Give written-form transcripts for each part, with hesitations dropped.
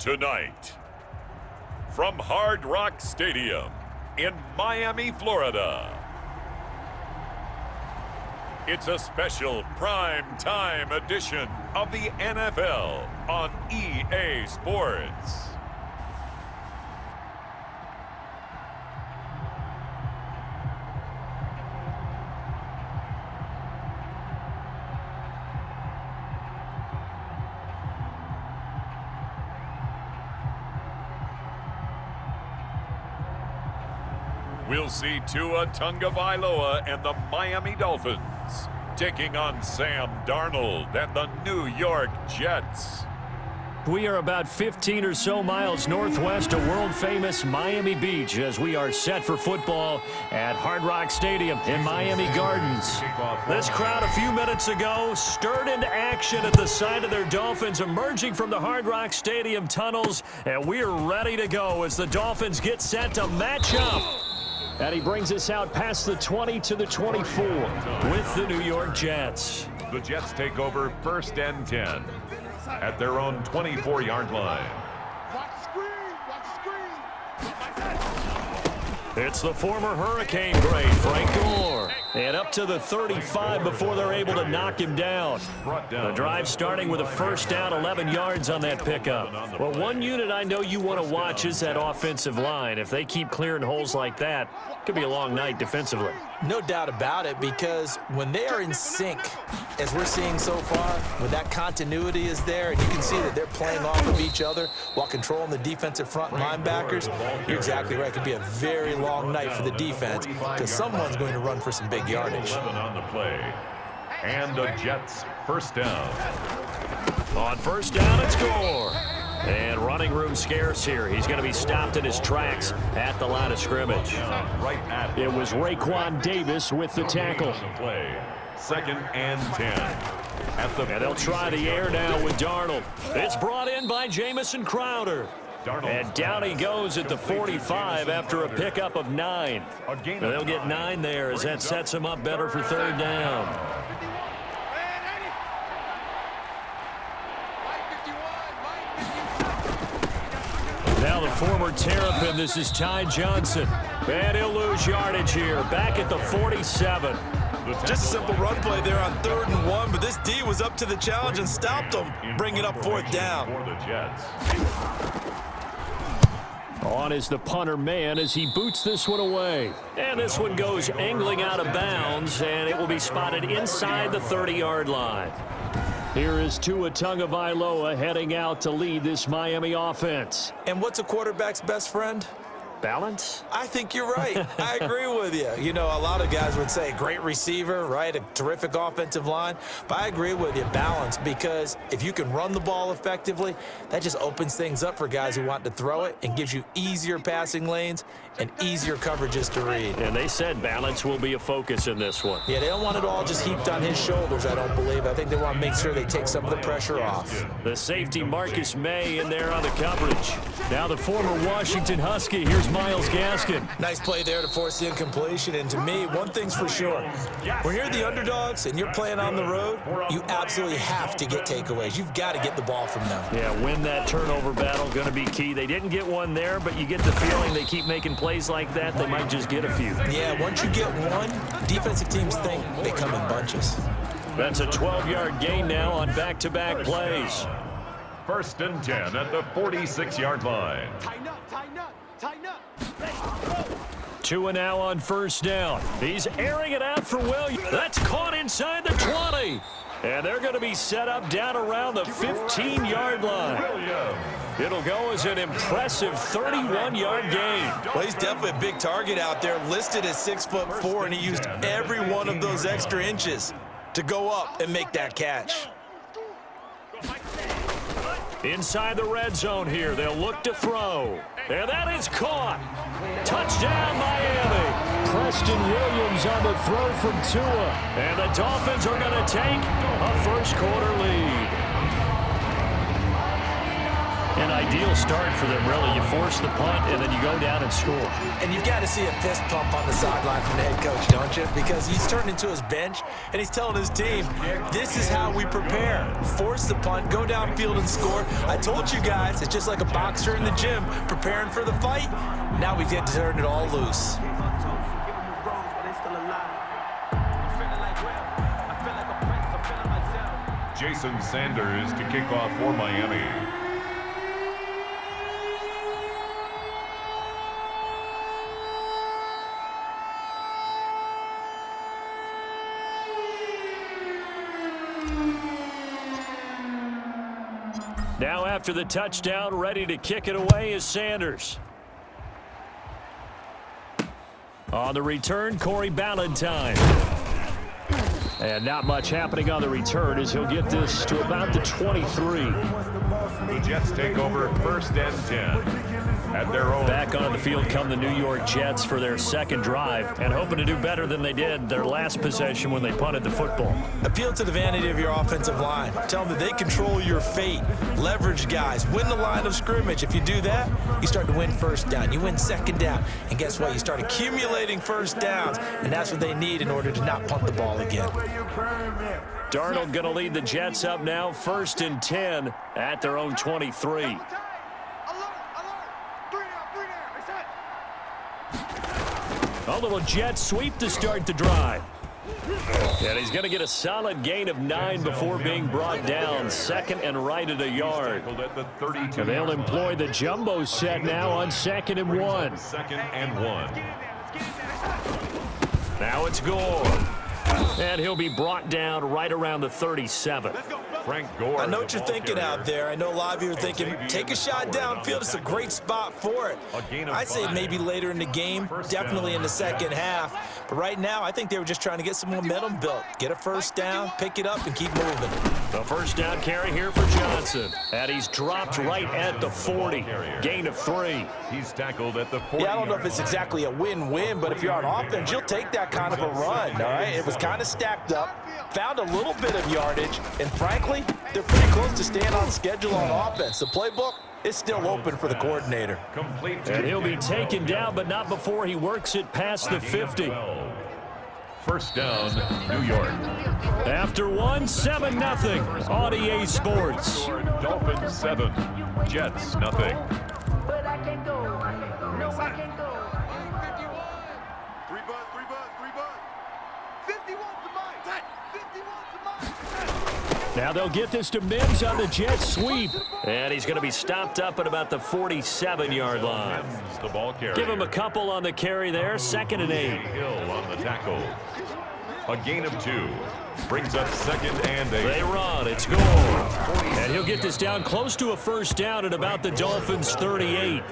Tonight, from Hard Rock Stadium in Miami, Florida, it's a special prime time edition of the NFL on EA Sports. We'll see Tua Tagovailoa and the Miami Dolphins taking on Sam Darnold and the New York Jets. We are about 15 or so miles northwest of world-famous Miami Beach as we are set for football at Hard Rock Stadium in Miami Gardens. This crowd a few minutes ago stirred into action at the sight of their Dolphins emerging from the Hard Rock Stadium tunnels, and we're ready to go as the Dolphins get set to match up. And he brings us out past the 20 to the 24 with the New York Jets. The Jets take over 1st and 10 at their own 24-yard line. It's the former Hurricane great, Frank Gore. And up to the 35 before they're able to knock him down. The drive starting with a first down, 11 yards on that pickup. Well, one unit I know you want to watch is that offensive line. If they keep clearing holes like that, it could be a long night defensively. No doubt about it, because when they are in sync, as we're seeing so far, when that continuity is there, and you can see that they're playing off of each other while controlling the defensive front linebackers, you're exactly right. It could be a very long night for the defense because someone's going to run for some big yardage. On the play, and the Jets first down. On first down, it's Gore. And running room scarce here. He's going to be stopped in his tracks at the line of scrimmage. It was Raekwon Davis with the tackle. 2nd and 10. And they'll try the air now with Darnold. It's brought in by Jamison Crowder. And down he goes at the 45 after a pickup of 9. They'll get 9 there as that sets him up better for 3rd down. Now the former Terrapin, this is Ty Johnson. And he'll lose yardage here, back at the 47. Just a simple run play there on 3rd and 1, but this D was up to the challenge and stopped them, bringing up 4th down. On is the punter man as he boots this one away. And this one goes angling out of bounds, and it will be spotted inside the 30-yard line. Here is Tua Tagovailoa heading out to lead this Miami offense. And what's a quarterback's best friend? Balance? I think you're right. I agree with you. You know, a lot of guys would say great receiver, right? A terrific offensive line. But I agree with you, balance, because if you can run the ball effectively, that just opens things up for guys who want to throw it and gives you easier passing lanes and easier coverages to read. And they said balance will be a focus in this one. Yeah, they don't want it all just heaped on his shoulders, I don't believe. I think they want to make sure they take some of the pressure off. The safety Marcus May in there on the coverage. Now the former Washington Husky, here's Myles Gaskin. Nice play there to force the incompletion, and to me, one thing's for sure. When you're the underdogs and you're playing on the road, you absolutely have to get takeaways. You've got to get the ball from them. Yeah, win that turnover battle, going to be key. They didn't get one there, but you get the feeling they keep making plays like that, they might just get a few. Yeah, once you get one, defensive teams think they come in bunches. That's a 12-yard gain now on back-to-back plays. 1st and 10 at the 46-yard line. Tighten up, tighten up, tighten up. Tua now on first down. He's airing it out for Williams. That's caught inside the 20. And they're going to be set up down around the 15-yard line. It'll go as an impressive 31-yard gain. Well, he's definitely a big target out there, listed as 6'4", and he used every one of those extra inches to go up and make that catch. Inside the red zone here, they'll look to throw. And that is caught. Touchdown, Miami. Preston Williams on the throw from Tua. And the Dolphins are going to take a first-quarter lead. An ideal start for them, really. You force the punt, and then you go down and score. And you've got to see a fist pump on the sideline from the head coach, don't you? Because he's turned into his bench, and he's telling his team, this is how we prepare. Force the punt, go downfield and score. I told you guys, it's just like a boxer in the gym preparing for the fight. Now we get to turn it all loose. Jason Sanders to kick off for Miami. Now after the touchdown, ready to kick it away is Sanders. On the return, Corey Ballantyne. And not much happening on the return as he'll get this to about the 23. The Jets take over 1st and 10 at their own. Back on the field come the New York Jets for their second drive and hoping to do better than they did their last possession when they punted the football. Appeal to the vanity of your offensive line. Tell them that they control your fate. Leverage guys. Win the line of scrimmage. If you do that, you start to win first down. You win second down. And guess what? You start accumulating first downs. And that's what they need in order to not punt the ball again. Darnold going to lead the Jets up now, 1st and 10 at their own 23. A little jet sweep to start the drive. And he's going to get a solid gain of 9 before being brought down. 2nd and right at a yard. And they'll employ the jumbo set now on 2nd and 1. 2nd and 1. Now it's Gore. And he'll be brought down right around the 37. Frank Gore. I know what you're thinking out there. I know a lot of you are thinking, take a shot downfield. It's a great spot for it. I'd say maybe later in the game, definitely in the second half. But right now, I think they were just trying to get some momentum built. Get a first down, pick it up, and keep moving. The first down carry here for Johnson. And he's dropped right at the 40. Gain of 3. He's tackled at the 40. Yeah, I don't know if it's exactly a win-win, but if you're on offense, you'll take that kind of a run, all right? It was kind of stacked up. Found a little bit of yardage, and frankly, they're pretty close to staying on schedule on offense. The playbook is still open for the coordinator. And he'll be taken down, but not before he works it past the 50. First down, New York. After 7-0 on EA Sports. Dolphins 7, Jets nothing. But I can't go. No, I can't go. 3 buzz. 51 to mine. 51 to mine. Now they'll get this to Mims on the jet sweep. And he's going to be stopped up at about the 47-yard line. The ball carrier. Give him a couple on the carry there. 2nd and 8. Hill on the tackle. A gain of 2. Brings up 2nd and 8. They run. It's Gore. And he'll get this down close to a first down at about the Dolphins' 38.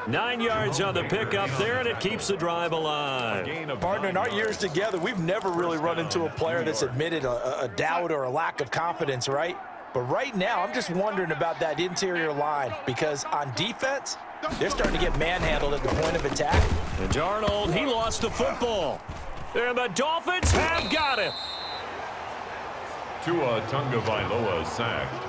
9 yards on the pickup there, and it keeps the drive alive. Partner, in our years together, we've never really run into a player that's admitted a doubt or a lack of confidence, right? But right now, I'm just wondering about that interior line because on defense, they're starting to get manhandled at the point of attack. And Darnold, he lost the football. And the Dolphins have got it. Tua Tagovailoa sacked.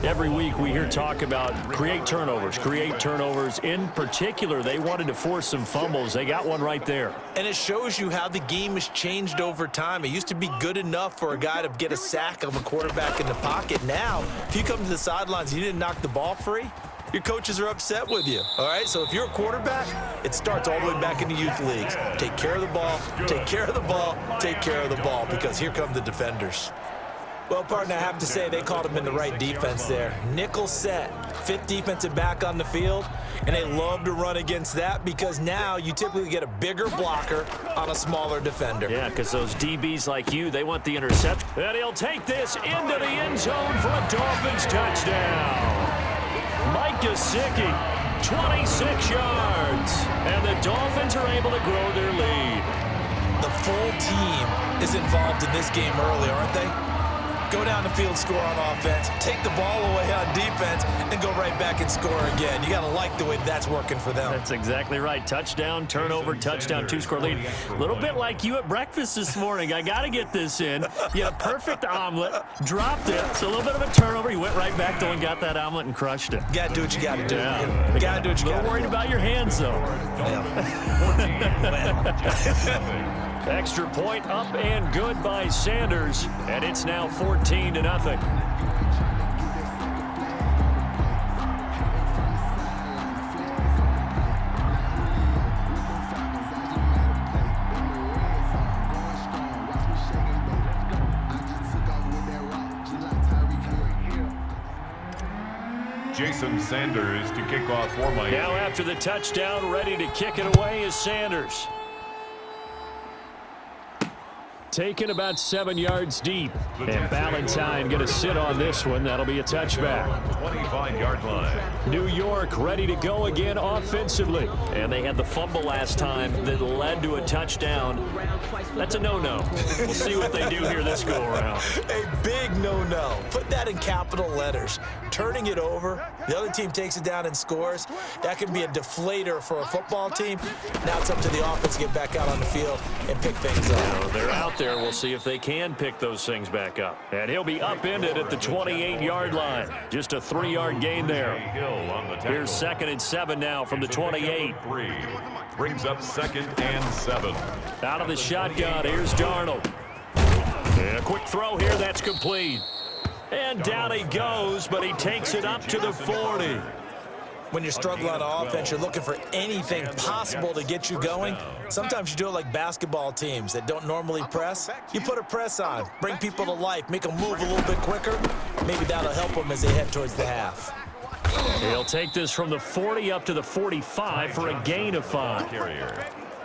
Every week we hear talk about create turnovers. In particular, they wanted to force some fumbles. They got one right there. And it shows you how the game has changed over time. It used to be good enough for a guy to get a sack of a quarterback in the pocket. Now, if you come to the sidelines and you didn't knock the ball free, your coaches are upset with you. All right, so if you're a quarterback, it starts all the way back in the youth leagues. Take care of the ball, take care of the ball, take care of the ball, because here come the defenders. Well, partner, I have to say they called him in the right defense there. Nickel set, 5th defensive back on the field, and they love to run against that because now you typically get a bigger blocker on a smaller defender. Yeah, because those DBs like you, they want the interception. And he'll take this into the end zone for a Dolphins touchdown. Mike Gesicki, 26 yards, and the Dolphins are able to grow their lead. The full team is involved in this game early, aren't they? go down the field, score on offense, take the ball away on defense, and go right back and score again. You got to like the way that's working for them. That's exactly right. Touchdown, turnover, touchdown, 2-score lead. A little bit like you at breakfast this morning. I got to get this in. You had a perfect omelet, dropped it. It's a little bit of a turnover. You went right back, though, and got that omelet and crushed it. You got to do what you got to do. Yeah. You got to do what you got to do. A little worried about your hands, though. Extra point up and good by Sanders, and it's now 14-0. Jason Sanders to kick off for Miami. Now after the touchdown, ready to kick it away is Sanders. Taken about 7 yards deep. And Ballantyne going to sit on this one. That'll be a touchback. 25-yard line. New York ready to go again offensively. And they had the fumble last time that led to a touchdown. That's a no-no. We'll see what they do here this go-around. A big no-no. Put that in capital letters. Turning it over, the other team takes it down and scores. That can be a deflator for a football team. Now it's up to the offense to get back out on the field and pick things up. So they're out there. We'll see if they can pick those things back up. And he'll be upended at the 28-yard line. Just a 3-yard gain there. Here's 2nd and 7 now from the 28. Brings up 2nd and 7. Out of the shotgun, here's Darnold. And a quick throw here, that's complete. And down he goes, but he takes it up to the 40. When you're struggling on offense, you're looking for anything possible to get you going. Sometimes you do it like basketball teams that don't normally press. You put a press on, bring people to life, make them move a little bit quicker. Maybe that'll help them as they head towards the half. He'll take this from the 40 up to the 45 for a gain of 5.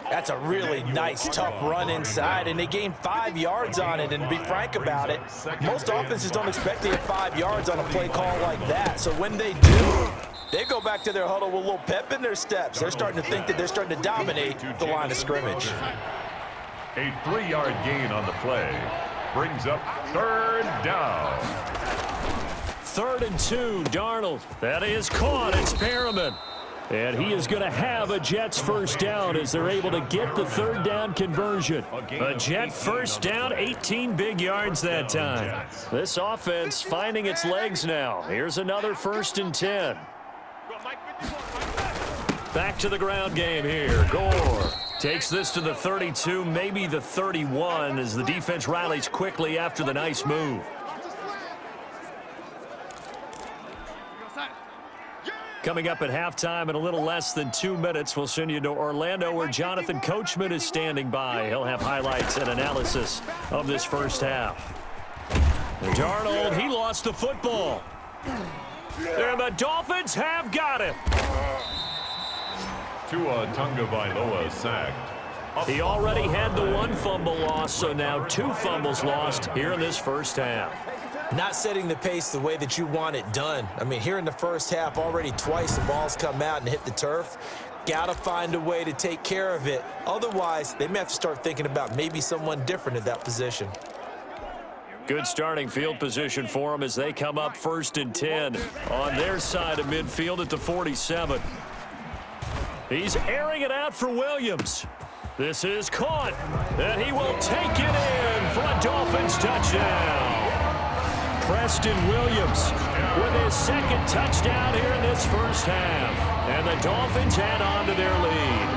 That's a really nice, tough run inside, and they gained 5 yards on it. And to be frank about it, most offenses don't expect to get 5 yards on a play call like that. So when they do, they go back to their huddle with a little pep in their steps. They're starting to think that they're starting to dominate the line of scrimmage. A 3-yard gain on the play. Brings up 3rd down. 3rd and 2, Darnold. That is caught. It's Perriman. And he is going to have a Jets first down as they're able to get the 3rd down conversion. A Jet first down, 18 big yards that time. This offense finding its legs now. Here's another 1st and 10. Back to the ground game here. Gore takes this to the 32, maybe the 31, as the defense rallies quickly after the nice move. Coming up at halftime in a little less than 2 minutes, we'll send you to Orlando where Jonathan Coachman is standing by. He'll have highlights and analysis of this first half. Darnold, he lost the football. And the Dolphins have got it. Tua Tagovailoa sacked. He already had the 1 fumble loss, so now 2 fumbles lost here in this first half. Not setting the pace the way that you want it done. I mean, here in the first half, already twice the ball's come out and hit the turf. Got to find a way to take care of it. Otherwise, they may have to start thinking about maybe someone different at that position. Good starting field position for them as they come up 1st and 10 on their side of midfield at the 47. He's airing it out for Williams. This is caught, and he will take it in for a Dolphins touchdown. Preston Williams with his 2nd touchdown here in this first half. And the Dolphins add on to their lead.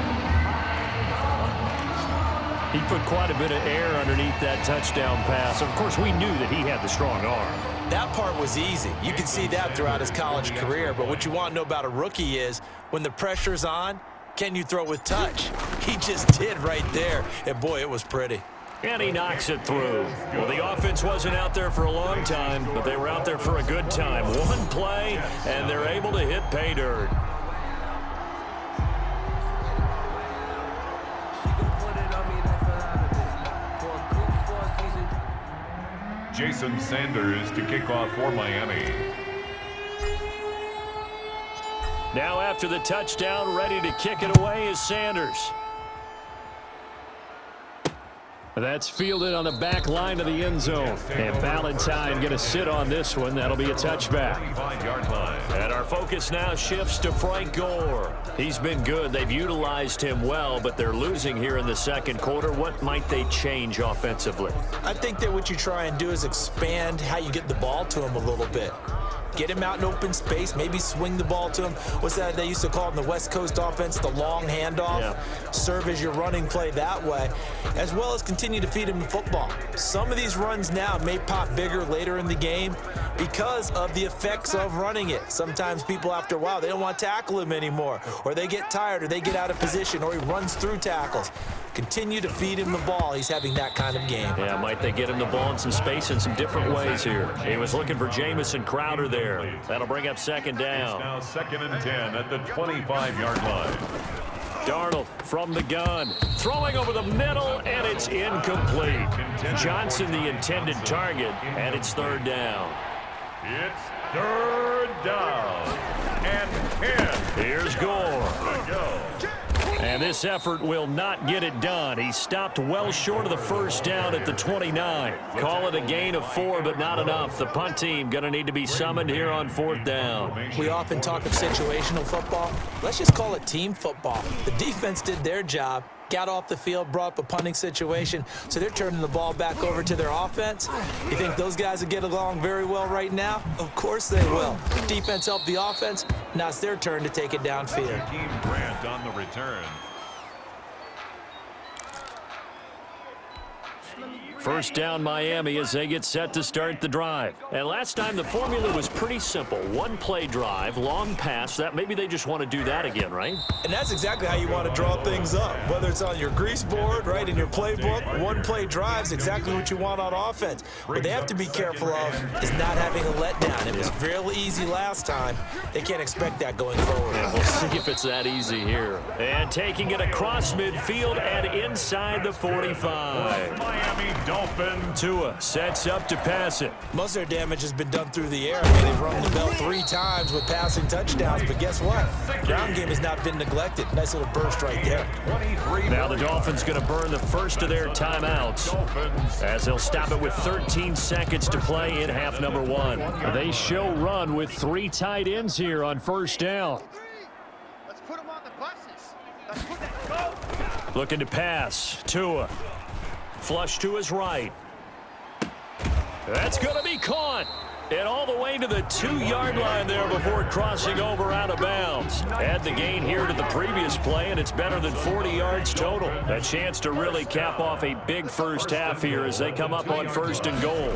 He put quite a bit of air underneath that touchdown pass. Of course, we knew that he had the strong arm. That part was easy. You can see that throughout his college career. But what you want to know about a rookie is when the pressure's on, can you throw with touch? He just did right there. And, boy, it was pretty. And he knocks it through. Well, the offense wasn't out there for a long time, but they were out there for a good time. 1 play, and they're able to hit pay dirt. Jason Sanders to kick off for Miami. Now after the touchdown, ready to kick it away is Sanders. That's fielded on the back line of the end zone. And Valentine going to sit on this one. That'll be a touchback. And our focus now shifts to Frank Gore. He's been good. They've utilized him well, but they're losing here in the second quarter. What might they change offensively? I think that what you try and do is expand how you get the ball to him a little bit. Get him out in open space, maybe swing the ball to him. What's that they used to call in the West Coast offense, the long handoff? Yeah. Serve as your running play that way, as well as continue to feed him the football. Some of these runs now may pop bigger later in the game because of the effects of running it. Sometimes people, after a while, they don't want to tackle him anymore, or they get tired, or they get out of position, or he runs through tackles. Continue to feed him the ball. He's having that kind of game. Yeah, might they get him the ball in some space in some different ways here. He was looking for Jamison Crowder there. That'll bring up second down. Now 2nd and 10 at the 25-yard line. Darnold from the gun, throwing over the middle, and it's incomplete. Johnson the intended target, and it's 3rd down. It's 3rd down and 10. Here's Gore. And this effort will not get it done. He stopped well short of the 1st down at the 29. Call it a gain of 4, but not enough. The punt team going to need to be summoned here on 4th down. We often talk of situational football. Let's just call it team football. The defense did their job, got off the field, brought up a punting situation, so they're turning the ball back over to their offense. You think those guys will get along very well right now? Of course they will. Defense helped the offense. Now it's their turn to take it downfield. Team Grant on the return. First down Miami as they get set to start the drive. And last time the formula was pretty simple. One play drive, long pass. That maybe they just want to do that again, right? And that's exactly how you want to draw things up. Whether it's on your grease board, right, in your playbook, one play drive is exactly what you want on offense. What they have to be careful of is not having a letdown. It was real easy last time. They can't expect that going forward. Yeah, we'll see if it's that easy here. And taking it across midfield and inside the 45. Miami Dolphins. Tua sets up to pass it. Most of their damage has been done through the air. I mean, they've rung the bell 3 times with passing touchdowns, but guess what? Ground game has not been neglected. Nice little burst right there. Now the Dolphins going to burn the first of their timeouts as they'll stop it with 13 seconds to play in half number 1. They show run with 3 tight ends here on 1st down. Let's put them on the buses. Let's put that go. Looking to pass. Tua. Flush to his right. That's going to be caught. And all the way to the 2-yard line there before crossing over out of bounds. Add the gain here to the previous play, and it's better than 40 yards total. A chance to really cap off a big first half here as they come up on 1st and goal.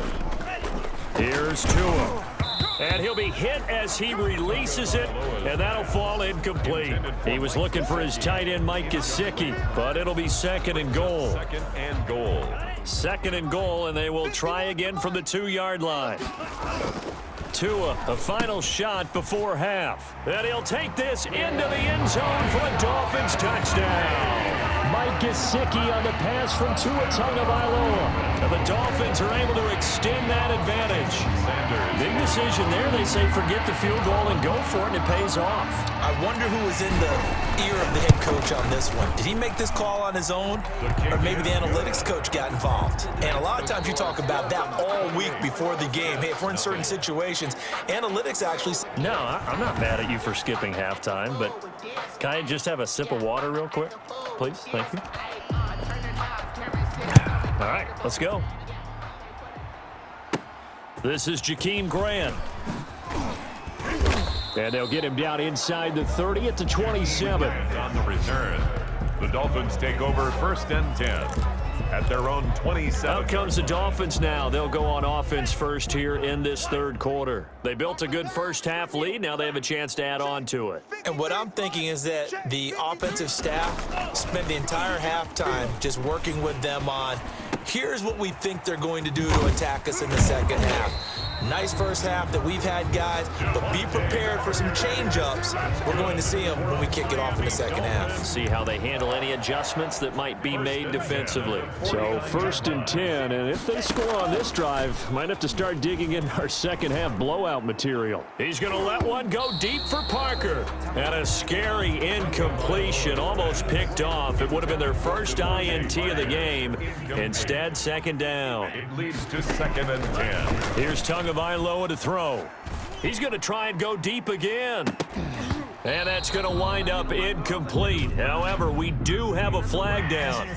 Here's Tua. And he'll be hit as he releases it, and that'll fall incomplete. He was looking for his tight end, Mike Gesicki, but it'll be 2nd and goal. 2nd and goal. 2nd and goal, and they will try again from the 2-yard line. Tua, a final shot before half. And he'll take this into the end zone for a Dolphins touchdown. Mike Gesicki on the pass from Tua Tagovailoa. And the Dolphins are able to extend that advantage. Big decision there. They say forget the field goal and go for it, and it pays off. I wonder who was in the ear of the head coach on this one. Did he make this call on his own, or maybe the analytics coach got involved? And a lot of times you talk about that all week before the game. Hey, if we're in certain situations, analytics actually... No, I'm not mad at you for skipping halftime, but can I just have a sip of water real quick, please? Thank you. All right, let's go. This is Jakeem Grant. And they'll get him down inside the 30 at the 27. On the return, the Dolphins take over 1st and 10 at their own 27. Out comes the Dolphins now. They'll go on offense first here in this 3rd quarter. They built a good first half lead. Now they have a chance to add on to it. And what I'm thinking is that the offensive staff spent the entire halftime just working with them on, here's what we think they're going to do to attack us in the second half. Nice first half that we've had, guys, but be prepared for some change-ups. We're going to see them when we kick it off in the second half. See how they handle any adjustments that might be made defensively. So 1st and 10, and if they score on this drive, might have to start digging in our second half blowout material. He's going to let one go deep for Parker. And a scary incompletion, almost picked off. It would have been their first INT of the game. Instead, second down. It leads to 2nd and 10. Here's Tagovailoa to throw. He's going to try and go deep again. And that's going to wind up incomplete. However, we do have a flag down.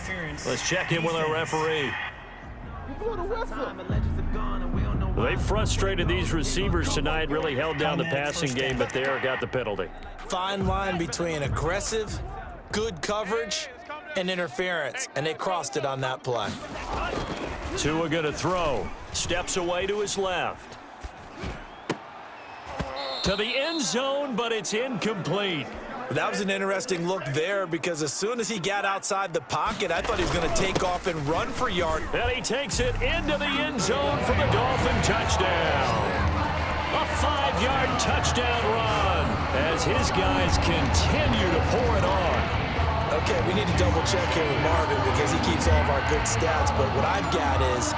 Let's check in with our referee. They frustrated these receivers tonight, really held down the passing game, but there got the penalty. Fine line between aggressive, good coverage, and interference, and they crossed it on that play. Tua going to throw. Steps away to his left. To the end zone, but it's incomplete. That was an interesting look there because as soon as he got outside the pocket, I thought he was going to take off and run for yard. And he takes it into the end zone for the Dolphin touchdown. A 5-yard touchdown run as his guys continue to pour it on. Okay, we need to double check here with Marvin because he keeps all of our good stats, but what I've got is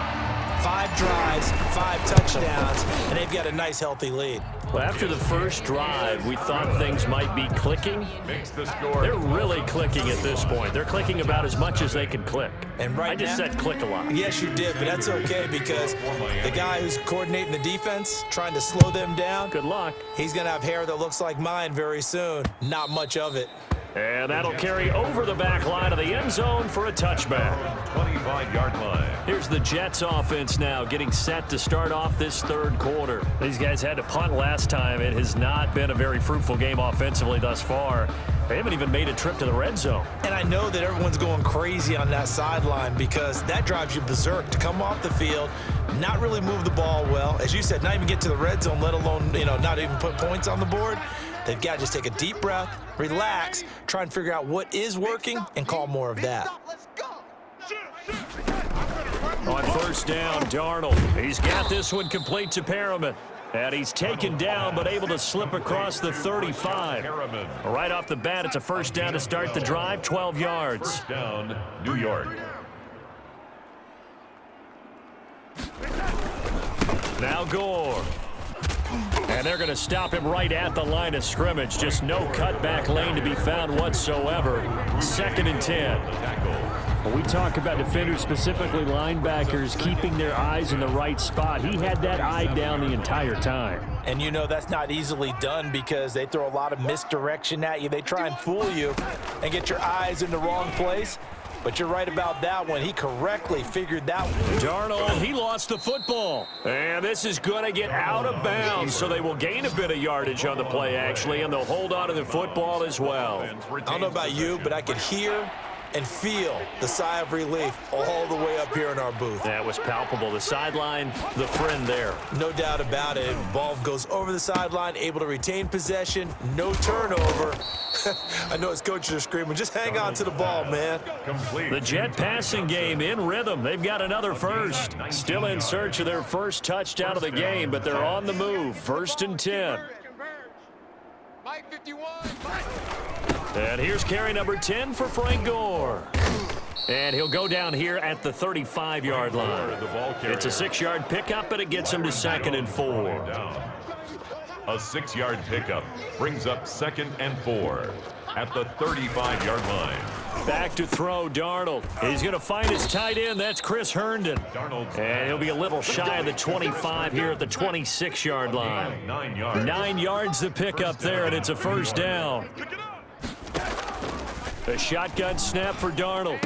5 drives, 5 touchdowns, and they've got a nice healthy lead. Well, after the first drive, we thought things might be clicking. They're really clicking at this point. They're clicking about as much as they can click. And right I just said click a lot. Yes, you did, but that's okay because the guy who's coordinating the defense, trying to slow them down, Good luck. he's going to have hair that looks like mine very soon. Not much of it. And that'll carry over the back line of the end zone for a touchback. 25-yard line. Here's the Jets offense now getting set to start off this third quarter. These guys had to punt last time. It has not been a very fruitful game offensively thus far. They haven't even made a trip to the red zone. And I know that everyone's going crazy on that sideline because that drives you berserk to come off the field, not really move the ball well. As you said, not even get to the red zone, let alone, not even put points on the board. They've got to just take a deep breath, relax, try and figure out what is working, and call more of that. On first down, Darnold. He's got this one complete to Perriman. And he's taken down, but able to slip across the 35. Right off the bat, it's a first down to start the drive, 12 yards. First down, New York. Now Gore. And they're going to stop him right at the line of scrimmage. Just no cutback lane to be found whatsoever. 2nd and 10. When we talk about defenders, specifically linebackers, keeping their eyes in the right spot, he had that eye down the entire time. And that's not easily done because they throw a lot of misdirection at you. They try and fool you and get your eyes in the wrong place. But you're right about that one. He correctly figured that one. Darnold, he lost the football. And this is going to get out of bounds, so they will gain a bit of yardage on the play, actually, and they'll hold on to the football as well. I don't know about you, but I could hear and feel the sigh of relief all the way up here in our booth. That was palpable. The sideline, the friend there. No doubt about it. Ball goes over the sideline, able to retain possession, no turnover. I know his coaches are screaming, just hang on to the ball, man. The Jet passing game in rhythm. They've got another first. Still in search of their first touchdown of the game, but they're on the move. 1st and 10. And here's carry number 10 for Frank Gore. And he'll go down here at the 35-yard line. It's a 6-yard pickup, but it gets him to 2nd and 4. A 6-yard pickup brings up 2nd and 4 at the 35-yard line. Back to throw, Darnold. He's going to find his tight end. That's Chris Herndon. And he'll be a little shy of the 25 here at the 26-yard line. 9 yards. 9 yards to pick up there, and it's a first down. A shotgun snap for Darnold.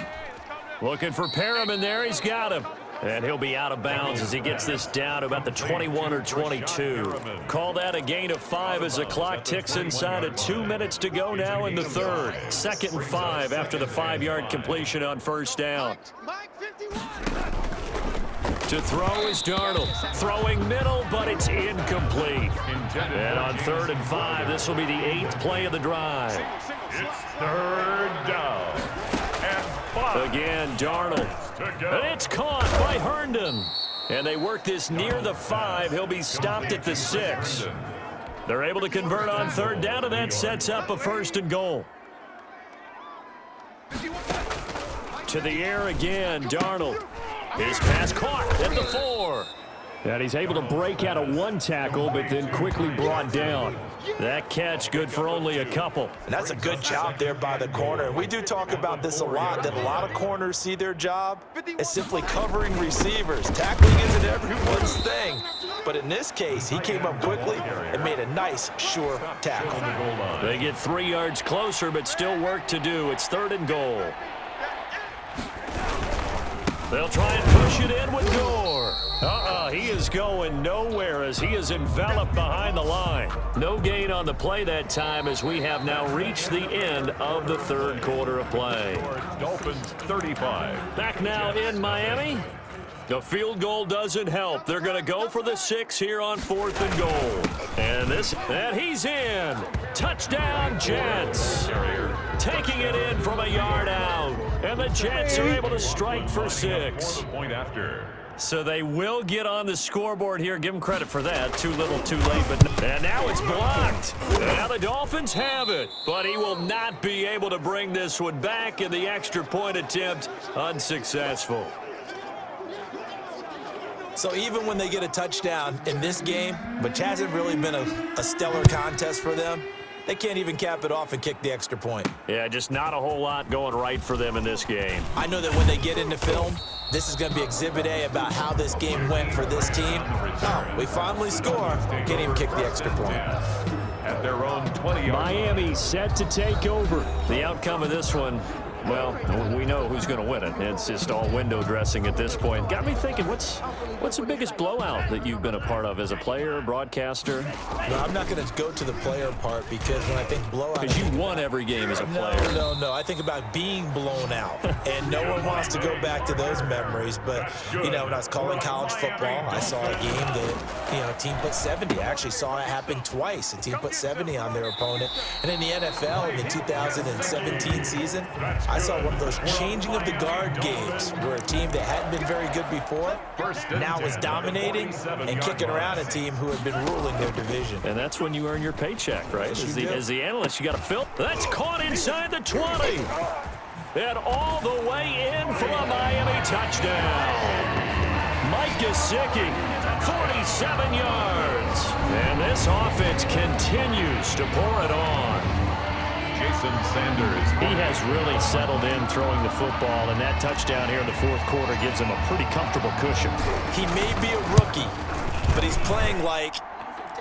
Looking for Perriman there. He's got him. And he'll be out of bounds as he gets this down to about the 21 or 22. Call that a gain of 5 as the clock ticks inside of 2 minutes to go now in the third. 2nd and 5 after the 5-yard completion on first down. To throw is Darnold. Throwing middle, but it's incomplete. And on 3rd and 5, this will be the 8th play of the drive. It's 3rd down. And 5. Again, Darnold. And it's caught by Herndon. And they work this near the 5. He'll be stopped at the 6. They're able to convert on third down, and that sets up a 1st and goal. To the air again, Darnold. His pass caught at the 4. And he's able to break out of 1 tackle, but then quickly brought down. That catch good for only a couple. And that's a good job there by the corner. We do talk about this a lot, that a lot of corners see their job as simply covering receivers. Tackling isn't everyone's thing. But in this case, he came up quickly and made a nice, sure tackle. They get 3 yards closer, but still work to do. It's 3rd and goal. They'll try and push it in with Gore. He is going nowhere as he is enveloped behind the line. No gain on the play that time as we have now reached the end of the 3rd quarter of play. Dolphins 35. Back now in Miami. The field goal doesn't help. They're going to go for the 6 here on 4th and goal. And he's in. Touchdown, Jets. Taking it in from a yard out. And the Jets are able to strike for 6. Point after. So they will get on the scoreboard here. Give them credit for that. Too little, too late. And now it's blocked. Now the Dolphins have it. But he will not be able to bring this one back, and the extra point attempt unsuccessful. So even when they get a touchdown in this game, which hasn't really been a stellar contest for them, they can't even cap it off and kick the extra point. Yeah, just not a whole lot going right for them in this game. I know that when they get into film, this is going to be Exhibit A about how this game went for this team. Oh, we finally score. Can't even kick the extra point. At their own 20-yard Miami set to take over. The outcome of this one, well, we know who's going to win it. It's just all window dressing at this point. Got me thinking, what's the biggest blowout that you've been a part of as a player, broadcaster? No, I'm not going to go to the player part because when I think blowout... Because you won every game as a player. No. I think about being blown out. And no one wants to go back to those memories. But, when I was calling college football, I saw a game that, a team put 70. I actually saw it happen twice. A team put 70 on their opponent. And in the NFL, in the 2017 season, I saw one of those changing of the guard games where a team that hadn't been very good before now was dominating and kicking around a team who had been ruling their division. And that's when you earn your paycheck, right? As the analyst, you got to fill. That's caught inside the 20. And all the way in for a Miami touchdown. Mike Gesicki, 47 yards. And this offense continues to pour it on. Sanders. He has really settled in throwing the football, and that touchdown here in the 4th quarter gives him a pretty comfortable cushion. He may be a rookie, but he's playing like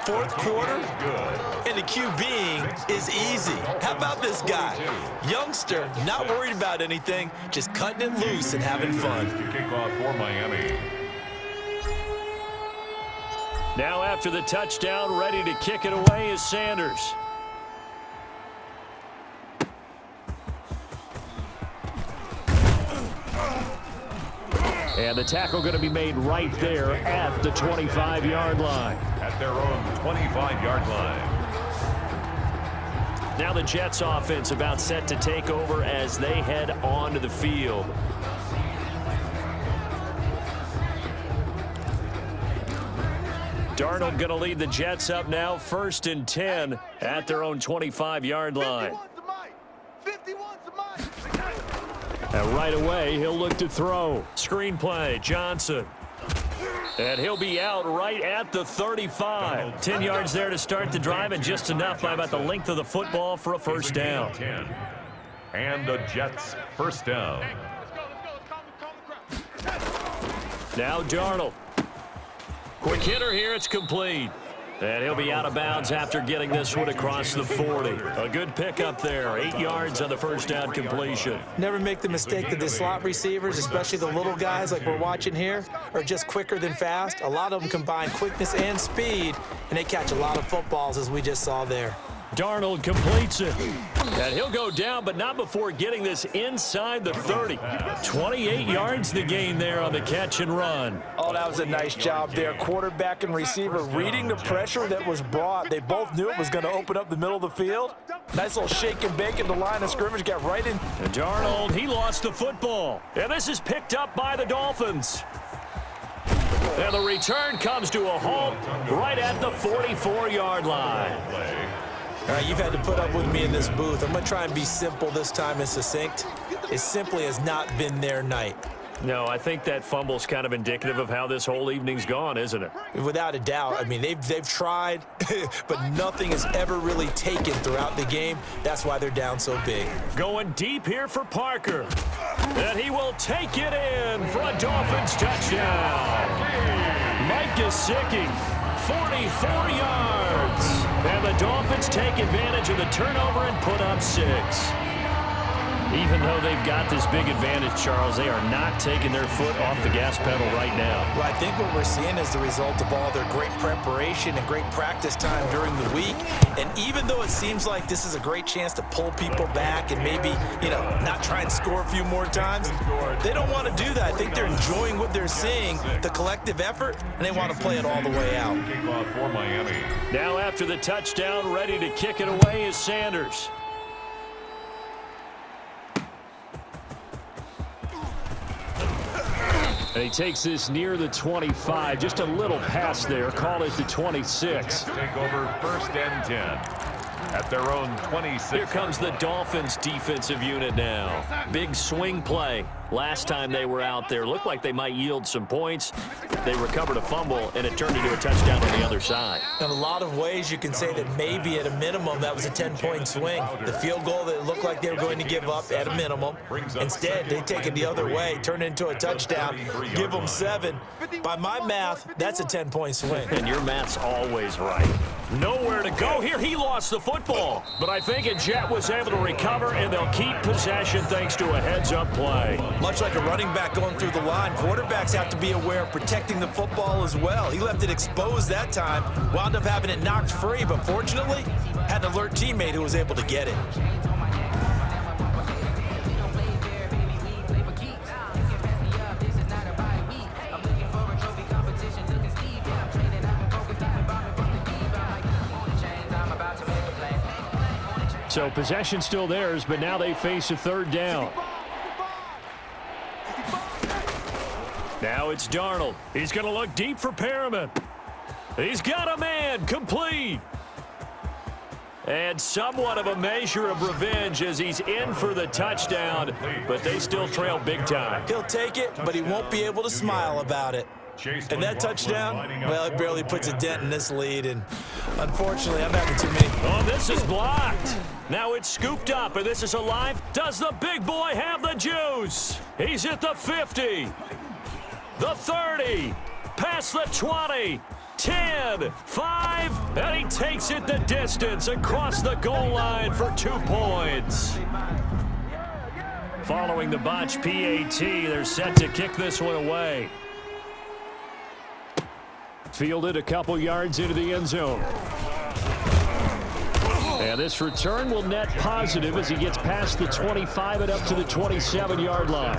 4th quarter, and the QBing is easy. How about this guy? Youngster, not worried about anything, just cutting it loose and having fun. Kickoff for Miami. Now after the touchdown, ready to kick it away is Sanders. And the tackle going to be made right there at the 25-yard line. At their own 25-yard line. Now the Jets offense about set to take over as they head onto the field. Darnold going to lead the Jets up now, 1st and 10 at their own 25-yard line. And right away, he'll look to throw. Screen play, Johnson. And he'll be out right at the 35. 10 yards there to start the drive, and just enough by about the length of the football for a 1st down. And the Jets 1st down. Now Darnold. Quick hitter here, it's complete. And he'll be out of bounds after getting this one across the 40. A good pickup there. 8 yards on the 1st down completion. Never make the mistake that the slot receivers, especially the little guys like we're watching here, are just quicker than fast. A lot of them combine quickness and speed, and they catch a lot of footballs, as we just saw there. Darnold completes it. And he'll go down, but not before getting this inside the 30. 28 yards the gain there on the catch and run. Oh, that was a nice job there. Quarterback and receiver reading the pressure that was brought. They both knew it was going to open up the middle of the field. Nice little shake and bake in the line of scrimmage. Got right in. And Darnold, he lost the football. And this is picked up by the Dolphins. And the return comes to a halt right at the 44-yard line. All right, you've had to put up with me in this booth. I'm going to try and be simple this time and succinct. It simply has not been their night. No, I think that fumble's kind of indicative of how this whole evening's gone, isn't it? Without a doubt. I mean, they've tried, but nothing has ever really taken throughout the game. That's why they're down so big. Going deep here for Parker. And he will take it in for a Dolphins touchdown. Mike Gesicki, 44 yards. And the Dolphins take advantage of the turnover and put up 6. Even though they've got this big advantage, Charles, they are not taking their foot off the gas pedal right now. Well, I think what we're seeing is the result of all their great preparation and great practice time during the week. And even though it seems like this is a great chance to pull people back and maybe, not try and score a few more times, they don't want to do that. I think they're enjoying what they're seeing, the collective effort, and they want to play it all the way out. Kickoff for Miami. Now after the touchdown, ready to kick it away is Sanders. And he takes this near the 25. Just a little pass there. Call it the 26. Take over 1st and 10. At their own 26. Here comes the Dolphins defensive unit now. Big swing play. Last time they were out there, looked like they might yield some points. They recovered a fumble, and it turned into a touchdown on the other side. In a lot of ways, you can say that maybe at a minimum that was a 10-point swing. The field goal that looked like they were going to give up at a minimum. Instead, they take it the other way, turn it into a touchdown, give them 7. By my math, that's a 10-point swing. And your math's always right. Nowhere to go here. He lost the football. But I think Jet was able to recover, and they'll keep possession thanks to a heads-up play. Much like a running back going through the line, quarterbacks have to be aware of protecting the football as well. He left it exposed that time, wound up having it knocked free, but fortunately, had an alert teammate who was able to get it. So possession still theirs, but now they face a 3rd down. Now it's Darnold. He's going to look deep for Perriman. He's got a man, complete. And somewhat of a measure of revenge as he's in for the touchdown, but they still trail big time. He'll take it, but he won't be able to smile about it. And that touchdown, well, it barely puts a dent in this lead, and unfortunately, I'm having too many. Oh, this is blocked. Now it's scooped up, and this is alive. Does the big boy have the juice? He's at the 50, the 30, past the 20, 10, 5, and he takes it the distance across the goal line for 2 points. Following the botch PAT, they're set to kick this one away. Fielded a couple yards into the end zone. And this return will net positive as he gets past the 25 and up to the 27-yard line.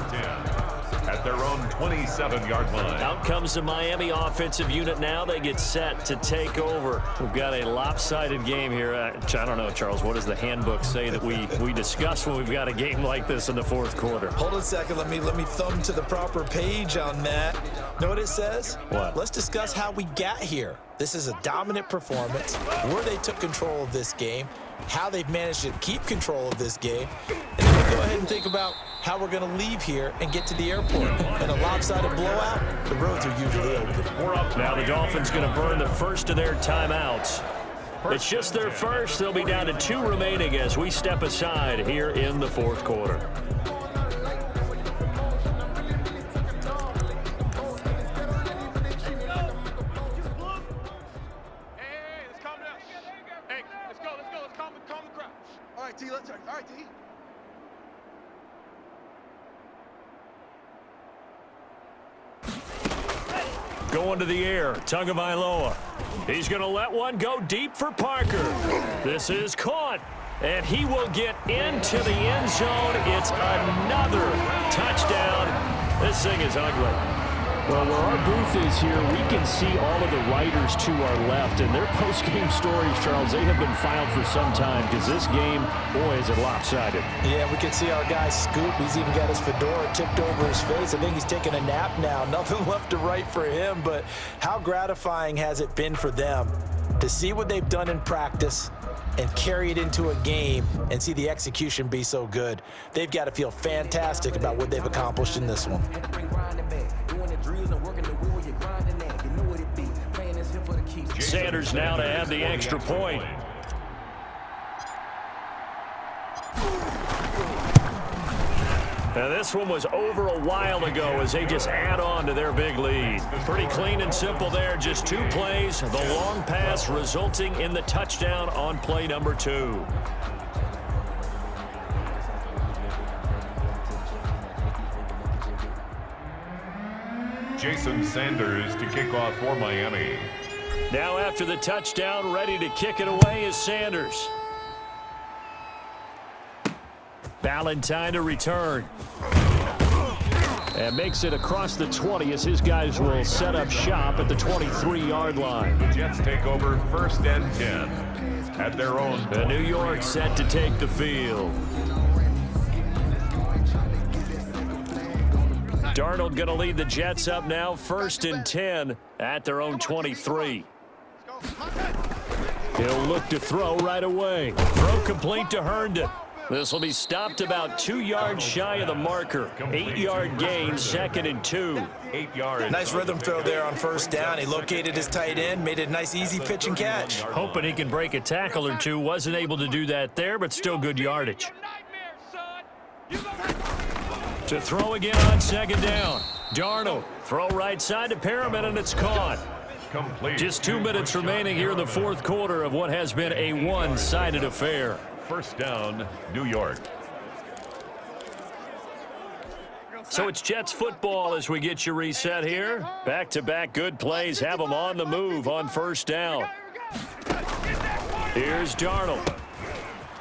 At their own 27-yard line. Out comes the Miami offensive unit now. They get set to take over. We've got a lopsided game here. I don't know, Charles, what does the handbook say that we discuss when we've got a game like this in the 4th quarter? Hold on a second. Let me thumb to the proper page on that. Know what it says? What? Let's discuss how we got here. This is a dominant performance, where they took control of this game, how they've managed to keep control of this game, and then we go ahead and think about how we're going to leave here and get to the airport. In a lopsided blowout, the roads are usually open. Now the Dolphins going to burn the first of their timeouts. It's just their first. They'll be down to 2 remaining as we step aside here in the 4th quarter. All right, T. Going to the air, Tagovailoa. He's going to let one go deep for Parker. This is caught, and he will get into the end zone. It's another touchdown. This thing is ugly. Well, where our booth is here, we can see all of the writers to our left, and their post-game stories, Charles, they have been filed for some time because this game, boy, is it lopsided. Yeah, we can see our guy Scoop. He's even got his fedora tipped over his face. I think he's taking a nap now. Nothing left to write for him, but how gratifying has it been for them to see what they've done in practice and carry it into a game and see the execution be so good. They've got to feel fantastic about what they've accomplished in this one. Sanders now to have the extra point. Now this one was over a while ago as they just add on to their big lead. Pretty clean and simple there, just 2 plays. The long pass resulting in the touchdown on play number 2. Jason Sanders to kick off for Miami. Now after the touchdown, ready to kick it away is Sanders. Ballantyne to return. And makes it across the 20 as his guys will set up shop at the 23-yard line. The Jets take over 1st and 10 at their own. The New York set to take the field. Darnold going to lead the Jets up now, 1st and 10 at their own 23. He'll look to throw right away. Throw complete to Herndon. This will be stopped about 2 yards shy of the marker. 8-yard gain, 2nd and 2. 8 yards. Nice rhythm throw there on 1st down. He located his tight end, made it a nice easy pitch and catch. Hoping he can break a tackle or two. Wasn't able to do that there, but still good yardage. To throw again on 2nd down. Darnold, throw right side to Perriman, and it's caught. Complete. Just 2 minutes remaining here in the 4th quarter of what has been a one-sided affair. 1st down, New York. So it's Jets football as we get you reset here. Back-to-back good plays have them on the move on 1st down. Here's Darnold.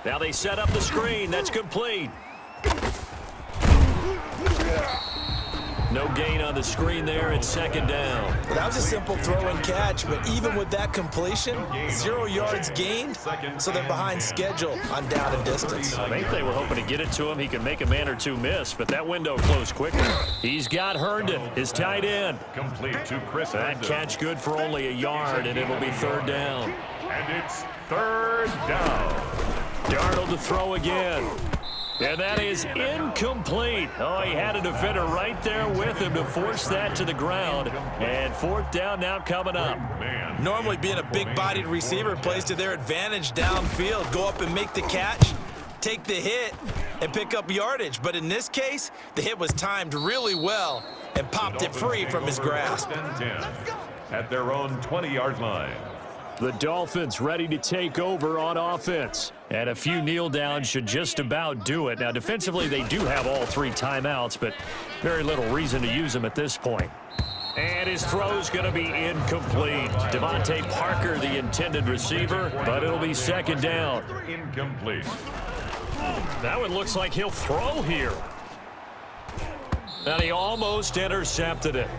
Now they set up the screen. That's complete. No gain on the screen there. It's 2nd down. That was a simple throw and catch, but even with that completion, 0 yards gained, so they're behind schedule on down and distance. I think they were hoping to get it to him. He can make a man or two miss, but that window closed quickly. He's got Herndon, his tight end. Complete to Chris That Herndon. catch good for only a yard, and it'll be 3rd down. And it's 3rd down. Darnold to throw again. And that is incomplete. Oh, he had a defender right there with him to force that to the ground. And 4th down now coming up. Normally being a big-bodied receiver plays to their advantage downfield. Go up and make the catch, take the hit, and pick up yardage. But in this case, the hit was timed really well and popped it free from his grasp. 1st and 10 at their own 20-yard line. The Dolphins ready to take over on offense. And a few kneel downs should just about do it. Now, defensively, they do have all 3 timeouts, but very little reason to use them at this point. And his throw's going to be incomplete. Devontae Parker, the intended receiver, but it'll be 2nd down. Incomplete. That one looks like he'll throw here. And he almost intercepted it.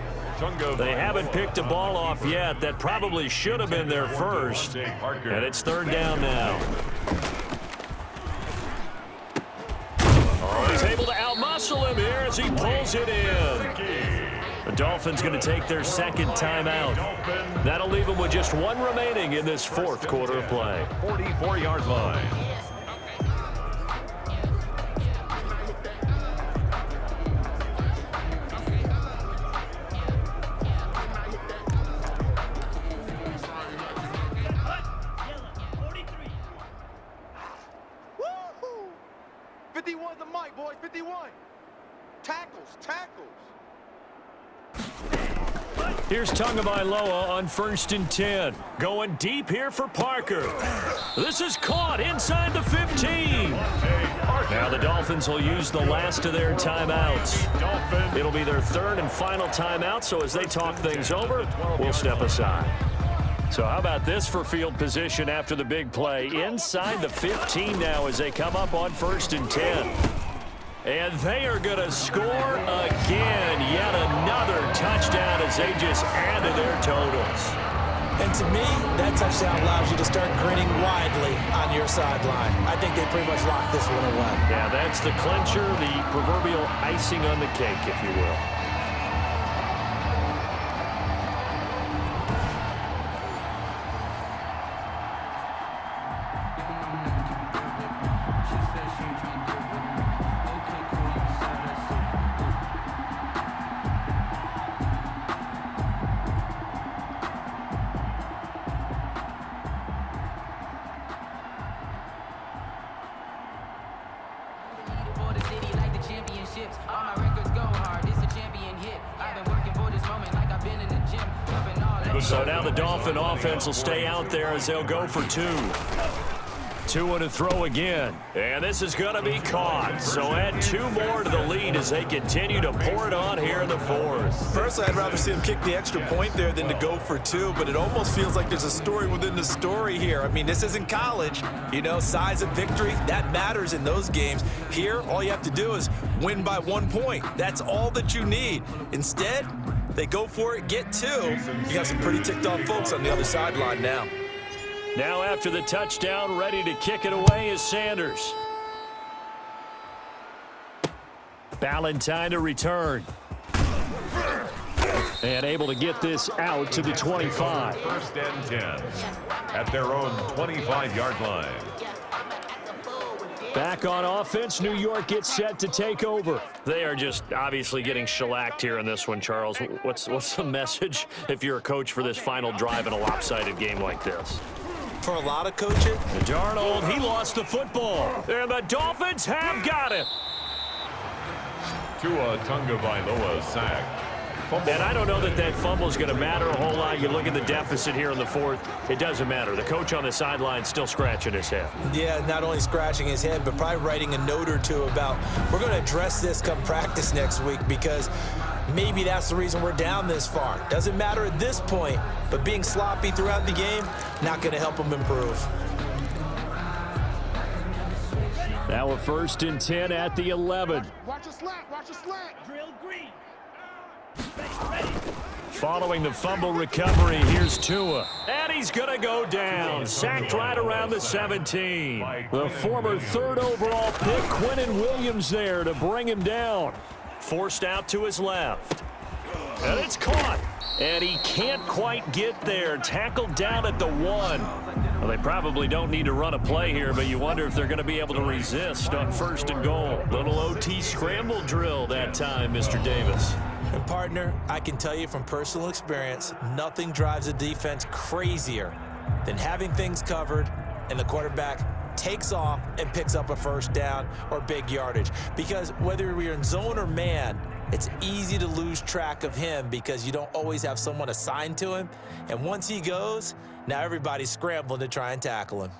They haven't picked a ball off yet. That probably should have been their first. And it's 3rd down now. Oh, he's able to outmuscle him here as he pulls it in. The Dolphins going to take their 2nd timeout. That'll leave them with just 1 remaining in this 4th quarter of play. 44-yard line. Boys, 51. Tackles. Here's Tagovailoa on 1st and 10. Going deep here for Parker. This is caught inside the 15. Now the Dolphins will use the last of their timeouts. It'll be their 3rd and final timeout, so as they talk things over, we'll step aside. So how about this for field position after the big play? Inside the 15 now as they come up on 1st and 10. And they are going to score again. Yet another touchdown as they just add to their totals. And to me, that touchdown allows you to start grinning widely on your sideline. I think they pretty much locked this one away. Yeah, that's the clincher, the proverbial icing on the cake, if you will. So now the Dolphin offense will stay out there as they'll go for 2. 2 to throw again. And this is going to be caught. So add 2 more to the lead as they continue to pour it on here in the 4th. Personally, I'd rather see him kick the extra point there than to go for 2, but it almost feels like there's a story within the story here. I mean, this isn't college. You know, size of victory, that matters in those games. Here, all you have to do is win by 1 point. That's all that you need. Instead, they go for it, get 2. You got some pretty ticked off folks on the other sideline now. Now after the touchdown, ready to kick it away is Sanders. Ballantyne to return. And able to get this out to the 25. 1st and 10 at their own 25-yard line. Back on offense, New York gets set to take over. They are just obviously getting shellacked here in this one, Charles. What's the message if you're a coach for this final drive in a lopsided game like this? For a lot of coaching, Darnold, he lost the football. And the Dolphins have got it. Tua Tagovailoa sacked. And I don't know that that fumble is going to matter a whole lot. You look at the deficit here in the 4th. It doesn't matter. The coach on the sideline still scratching his head. Yeah, not only scratching his head, but probably writing a note or 2 about we're going to address this come practice next week because maybe that's the reason we're down this far. Doesn't matter at this point, but being sloppy throughout the game, not going to help them improve. Now a 1st and 10 at the 11. Watch a slant, watch a slant. Drill green. Following the fumble recovery, here's Tua. And he's going to go down. Sacked right around the 17. The former 3rd overall pick, Quinnen Williams there to bring him down. Forced out to his left. And it's caught. And he can't quite get there. Tackled down at the 1. Well, they probably don't need to run a play here, but you wonder if they're going to be able to resist on 1st and goal. Little OT scramble drill that time, Mr. Davis. And partner, I can tell you from personal experience, nothing drives a defense crazier than having things covered and the quarterback takes off and picks up a 1st down or big yardage. Because whether you're in zone or man, it's easy to lose track of him because you don't always have someone assigned to him. And once he goes, now everybody's scrambling to try and tackle him.